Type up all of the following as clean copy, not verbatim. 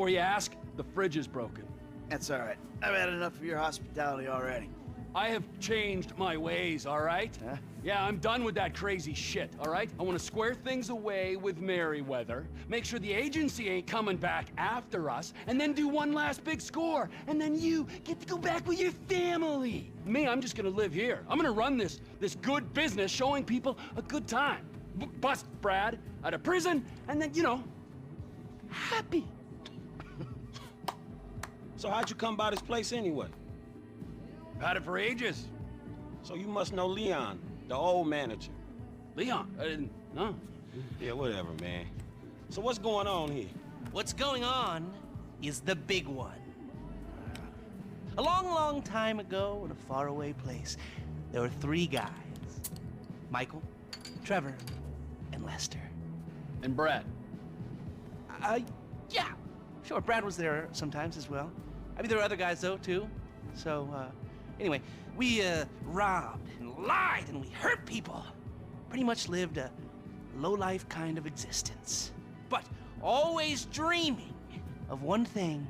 before you ask, the fridge is broken. That's all right. I've had enough of your hospitality already. I have changed my ways, all right? Huh? Yeah, I'm done with that crazy shit, all right? I want to square things away with Merryweather, make sure the agency ain't coming back after us, and then do one last big score, and then you get to go back with your family. Me, I'm just gonna live here. I'm gonna run this good business showing people a good time. Bust Brad out of prison, and then, you know, happy. So how'd you come by this place anyway? Had it for ages. So you must know Leon, the old manager. Leon, I didn't know. Yeah, whatever, man. So what's going on here? What's going on is the big one. A long, long time ago in a faraway place, there were 3 guys. Michael, Trevor, and Lester. And Brad. Yeah. Sure, Brad was there sometimes as well. I mean, there were other guys, though, too. So, anyway, we, robbed and lied and we hurt people. Pretty much lived a low-life kind of existence. But always dreaming of one thing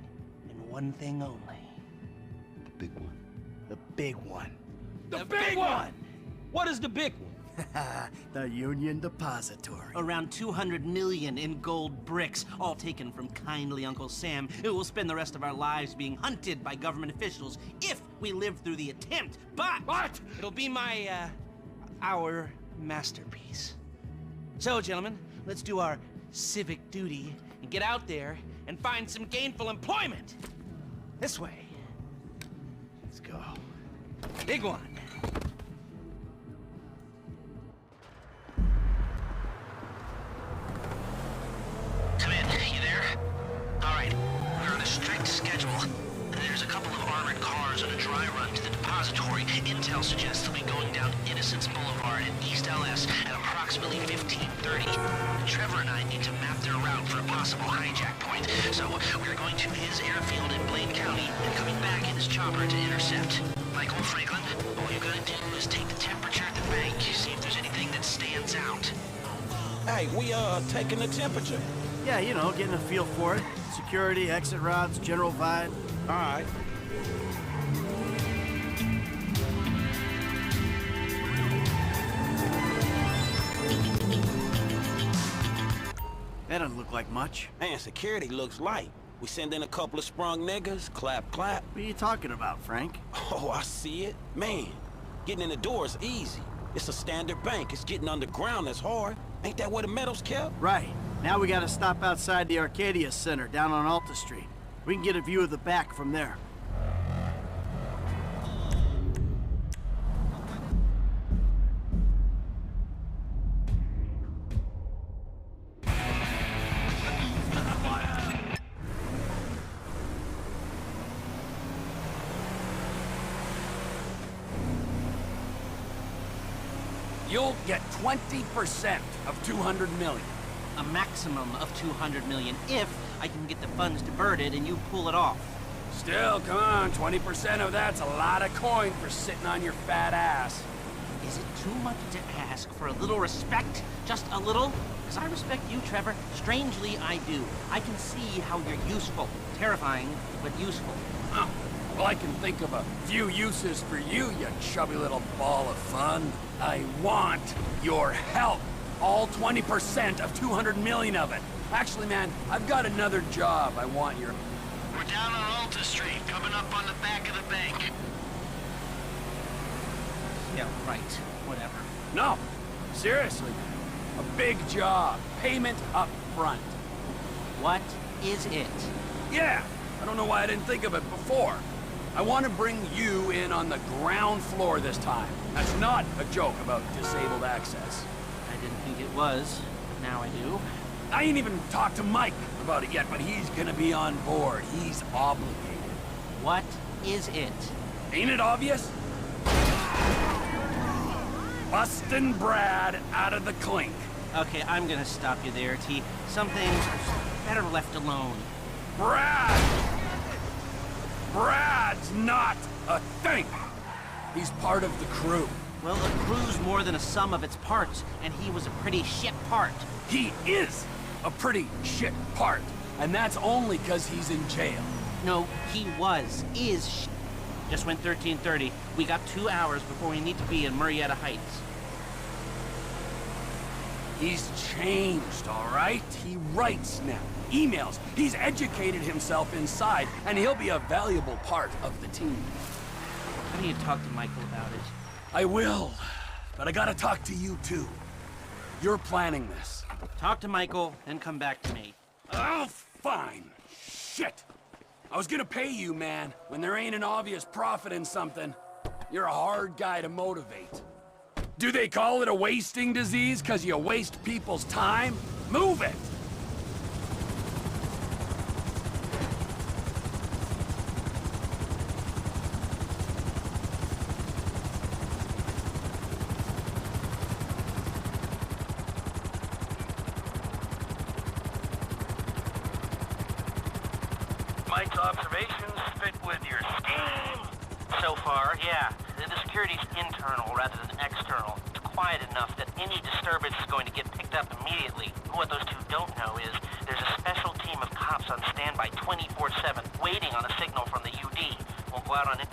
and one thing only. The big one. The big one. The big one! What is the big one? The Union Depository. Around 200 million in gold bricks, all taken from kindly Uncle Sam, who will spend the rest of our lives being hunted by government officials if we live through the attempt. But it'll be our masterpiece. So, gentlemen, let's do our civic duty and get out there and find some gainful employment. This way. Let's go. Big one. Come in. You there? All right. We're on a strict schedule. There's a couple of armored cars on a dry run to the depository. Intel suggests they'll be going down Innocence Boulevard in East LS at approximately 15:30. Trevor and I need to map their route for a possible hijack point. So we're going to his airfield in Blaine County and coming back in his chopper to intercept. Michael Franklin, all you gotta do is take the temperature at the bank, see if there's anything that stands out. Hey, we taking the temperature. Yeah, you know, getting a feel for it. Security, exit routes, general vibe. All right. That doesn't look like much. Man, security looks light. We send in a couple of sprung niggas, clap, clap. What are you talking about, Frank? Oh, I see it. Man, getting in the door is easy. It's a standard bank. It's getting underground that's hard. Ain't that where the metal's kept? Right. Now we gotta stop outside the Arcadia Center down on Alta Street. We can get a view of the back from there. You'll get 20% of 200 million. A maximum of 200 million if I can get the funds diverted and you pull it off. Still, come on, 20% of that's a lot of coin for sitting on your fat ass. Is it too much to ask for a little respect? Just a little? Because I respect you, Trevor. Strangely, I do. I can see how you're useful. Terrifying, but useful. Oh, well, I can think of a few uses for you, you chubby little ball of fun. I want your help. All 20% of 200 million of it. Actually, man, I've got another job I want your... We're down on Alta Street, coming up on the back of the bank. Yeah, right. Whatever. No, seriously. A big job. Payment up front. What is it? Yeah, I don't know why I didn't think of it before. I want to bring you in on the ground floor this time. That's not a joke about disabled access. I didn't think it was. Now I do. I ain't even talked to Mike about it yet, but he's gonna be on board. He's obligated. What is it? Ain't it obvious? Bustin' Brad out of the clink. Okay, I'm gonna stop you there, T. Some things are better left alone. Brad's not a thing. He's part of the crew. Well, a crew's more than a sum of its parts, and he was a pretty shit part. He is a pretty shit part. And that's only because he's in jail. No, he is. Just went 13:30. We got 2 hours before we need to be in Murrieta Heights. He's changed, all right? He writes now, emails. He's educated himself inside, and he'll be a valuable part of the team. How do you talk to Michael about it? I will, but I gotta talk to you too. You're planning this. Talk to Michael, and come back to me. Oh, fine. Shit. I was gonna pay you, man, when there ain't an obvious profit in something. You're a hard guy to motivate. Do they call it a wasting disease because you waste people's time? Move it! Mike's observations fit with your scheme? So far, yeah. The security's internal rather than external. It's quiet enough that any disturbance is going to get picked up immediately. What those two don't know is there's a special team of cops on standby 24/7, waiting on a signal from the UD. We'll go out on it.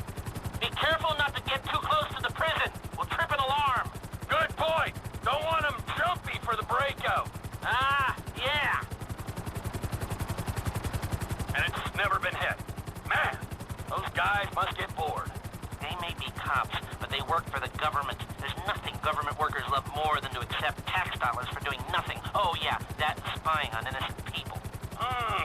Be careful not to get too close to the prison. We'll trip an alarm. Good point. Don't want them jumpy for the breakout. Ah, yeah. And it's never been hit. Man, those guys must get bored. They may be cops, but they work for the government. There's nothing government workers love more than to accept tax dollars for doing nothing. Oh yeah, that's spying on innocent people.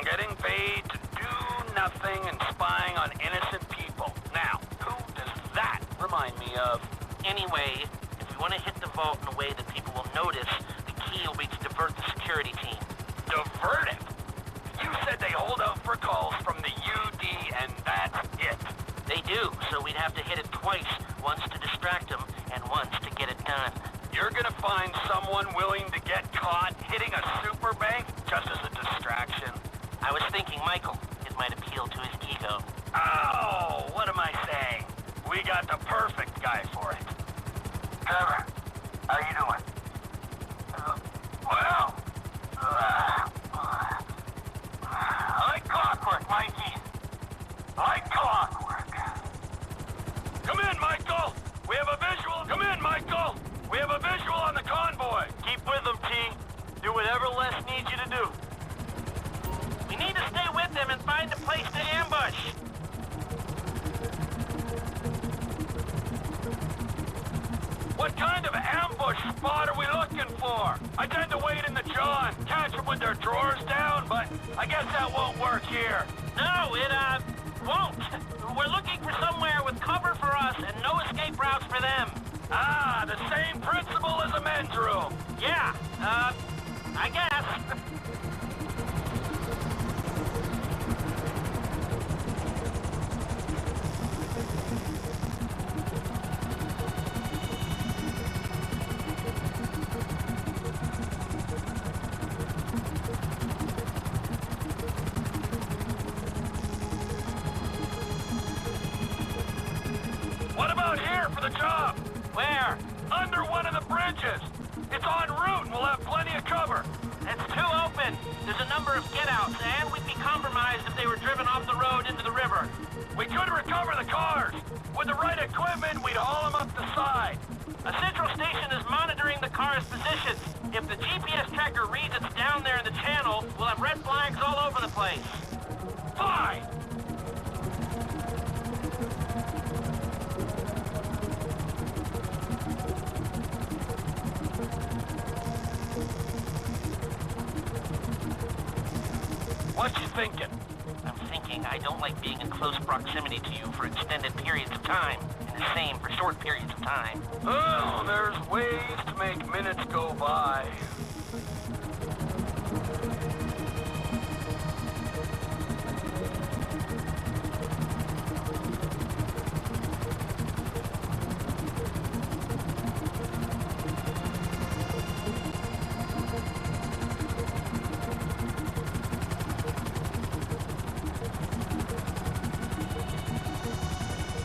Getting paid to do nothing and spying on innocent people. Now, who does that remind me of? Anyway, if we want to hit the vault in a way that people will notice, the key will be to divert the security team. Divert it? You said they hold out for calls from the UD and that's it. They do, so we'd have to hit it twice, once to distract them, and once to get it done. You're gonna find someone willing to get caught hitting a super bank just as a distraction? I was thinking Michael. It might appeal to his ego. Oh, what am I saying? We got the perfect guy for it. Trevor, how you doing? Well, like clockwork, Mikey. Like clockwork. Come in, Michael! We have a visual! Come in, Michael! We have a visual on the convoy! Keep with them, T. Do whatever Les needs you to do. We need to stay with them and find a place to ambush. What kind of ambush spot are we looking for? I tend to wait in the John, catch them with their drawers down, but I guess that won't work here. No, it, won't. We're looking for somewhere with cover for us and no escape routes for them. Ah, the same principle as a men's room. Yeah, I guess. What about here for the job? Where? Under one of the bridges. It's en route and we'll have plenty of cover. It's too open. There's a number of get-outs, and we'd be compromised if they were driven off the road into the river. We could recover the cars. With the right equipment, we'd haul them up the side. A central station is monitoring the car's positions. If the GPS tracker reads it's down there in the channel, we'll have red flags all over the place. Fine. What you thinking? I'm thinking I don't like being in close proximity to you for extended periods of time, and the same for short periods of time. Oh, there's ways to make minutes go by.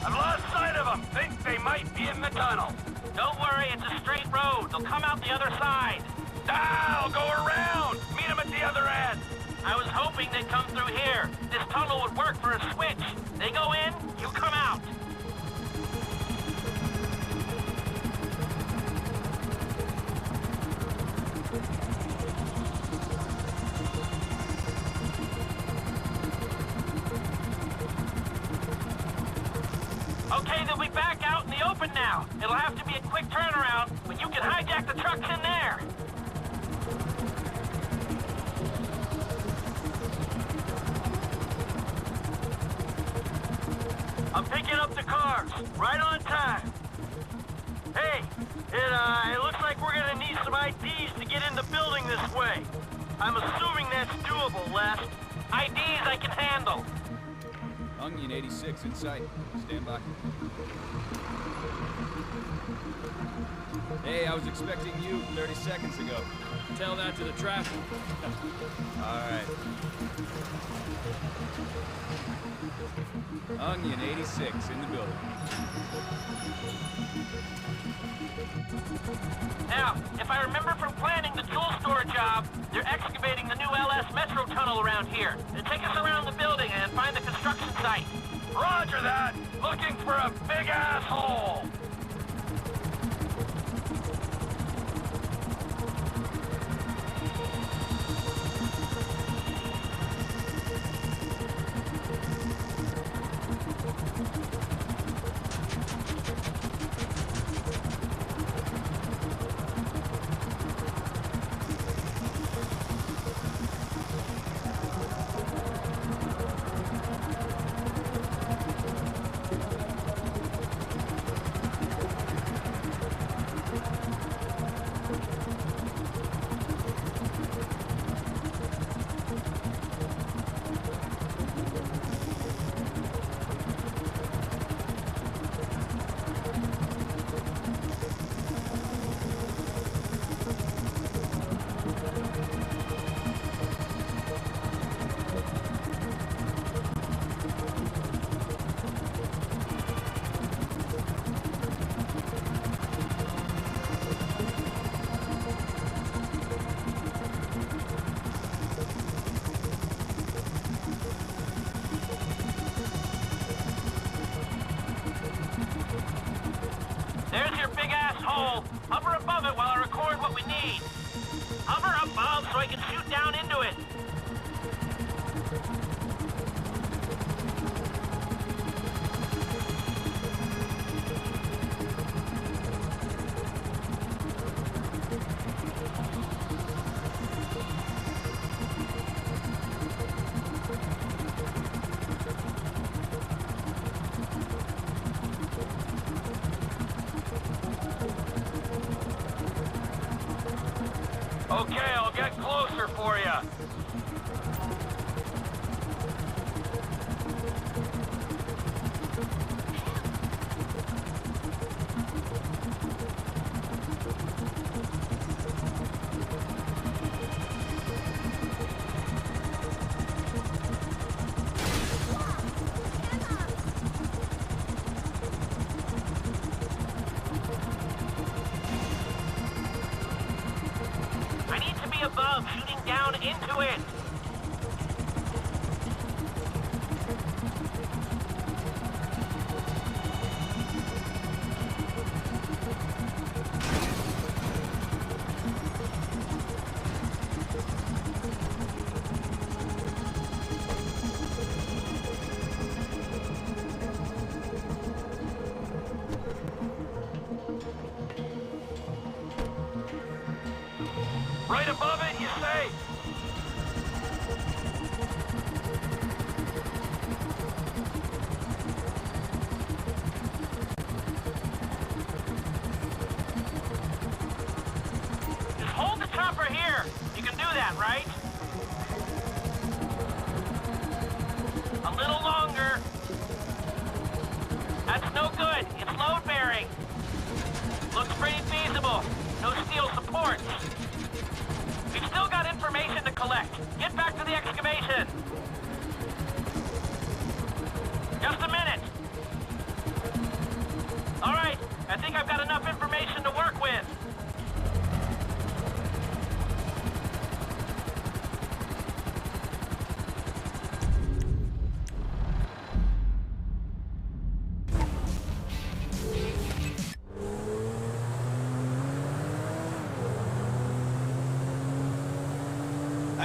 I've lost sight of them. Think they might be in the tunnel. Don't worry, it's a straight road. They'll come out the other side. Ah, I'll go around. Meet them at the other end. I was hoping they'd come through here. This tunnel would work for a switch. They go in, you come out. Okay, they'll be back out in the open now. It'll have to be a quick turnaround, but you can hijack the trucks in there. I'm picking up the cars, right on time. Hey, it looks like we're gonna need some IDs to get in the building this way. I'm assuming that's doable, Les. IDs I can handle. Onion 86 in sight. Stand by. Hey, I was expecting you 30 seconds ago. Tell that to the traffic. All right. Onion 86 in the building. Now, if I remember from planning the tool store job, they're excavating the new LS Metro tunnel around here. They take us around the building and find the construction site. Roger that! Looking for a big asshole! There's your big ass hole. Hover above it while I record what we need. Hover above so I can shoot down into it. Okay, I'll get closer for you. I need to be above, shooting down into it. Right above it, you say? Just hold the chopper here. You can do that, right? A little longer. That's no good. It's load bearing. Looks pretty feasible. No steel supports. We've still got information to collect. Get back to the excavation. Just a minute. All right, I think I've got enough information to work with.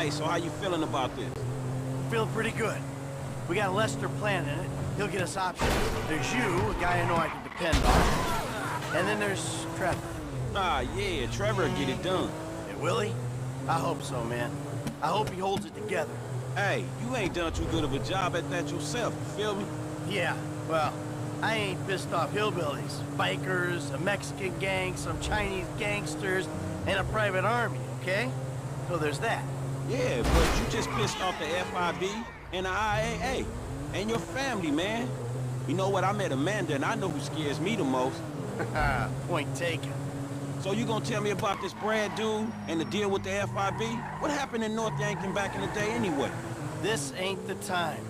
Hey, so how you feeling about this? Feeling pretty good. We got Lester planning it. He'll get us options. There's you, a guy I know I can depend on. And then there's Trevor. Ah, yeah, Trevor will get it done. Hey, will he? I hope so, man. I hope he holds it together. Hey, you ain't done too good of a job at that yourself, you feel me? Yeah, well, I ain't pissed off hillbillies, bikers, a Mexican gang, some Chinese gangsters, and a private army, okay? So there's that. Yeah, but you just pissed off the FIB and the IAA. And your family, man. You know what, I met Amanda and I know who scares me the most. Point taken. So you gonna tell me about this Brad dude and the deal with the FIB? What happened in North Yankton back in the day anyway? This ain't the time.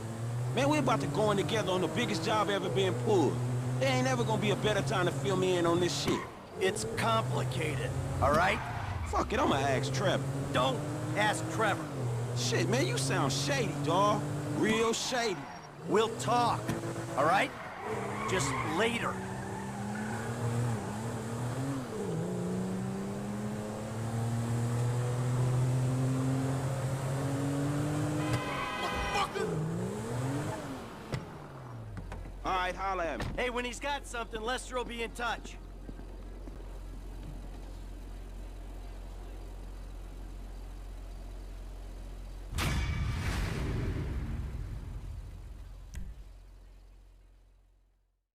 Man, we're about to go in together on the biggest job ever being pulled. There ain't ever gonna be a better time to fill me in on this shit. It's complicated, all right? Fuck it, I'ma ask Trevor. Don't ask Trevor. Shit, man, you sound shady, dawg. Real shady. We'll talk, all right? Just later. All right, holla at me. Hey, when he's got something, Lester will be in touch.